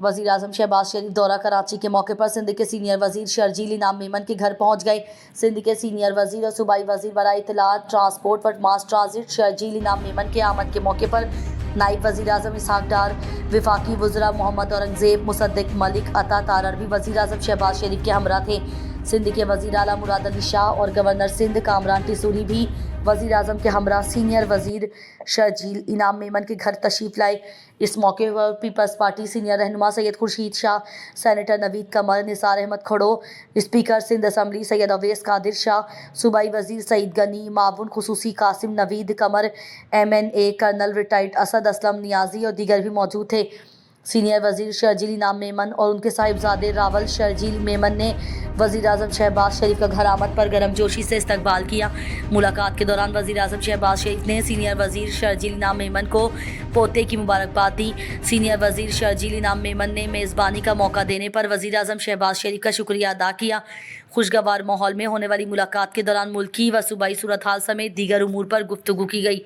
वज़ीर आज़म शहबाज शरीफ दौरा कराची के मौके पर सिंध के सीनियर वज़ीर शर्जील इनाम मेमन के घर पहुंच गए। सिंध के सीनियर वज़ीर और सूबाई वज़ीर बराए इत्तलात, ट्रांसपोर्ट व मास ट्रांजिट शर्जील इनाम मेमन के आमद के मौके पर नायब वज़ीर आज़म इसहाक डार, वफाकी वज़रा मोहम्मद औरंगज़ेब, मुसद्दिक मलिक अता तारर भी वज़ीर आज़म शहबाज शरीफ के हमरा थे। सिंध के वज़ीर आला मुराद अली शाह और गवर्नर सिंध कामरान टिसूरी भी वज़ीर आज़म के हमरा सीनियर वज़ीर शर्जील इनाम मेमन के घर तशरीफ़ लाए। इस मौके पर पीपल्स पार्टी सीनियर रहनुमा Syed Khurshid Shah, senator Naveed Qamar, Nisar Ahmed Khuhro, speaker Sindh assembly Syed Awais Qadir Shah, सूबाई वज़ीर सईद गनी, मावुन खुसूसी Qasim Naveed Qamar, MNA colonel retired Asad Aslam Niazi और दीगर भी मौजूद थे। सीनियर वज़ीर शर्जील इनाम मेमन और उनके साहिबजादे रावल शर्जील मेमन ने वज़ीर आज़म शहबाज शरीफ का घर आमद पर गर्मजोशी से इस्तकबाल किया। मुलाकात के दौरान वज़ीर आज़म शहबाज शरीफ ने सीनियर वज़ीर शर्जील इनाम मेमन को पोते की मुबारकबाद दी। सीनियर वज़ीर शर्जील इनाम मेमन ने मेज़बानी का मौका देने पर वज़ीर आज़म शहबाज शरीफ का शुक्रिया अदा किया। खुशगवार माहौल में होने वाली मुलाकात के दौरान मुल्की व सूबाई सूरत हाल समेत दीगर उमूर पर गुफ्तगू की गई।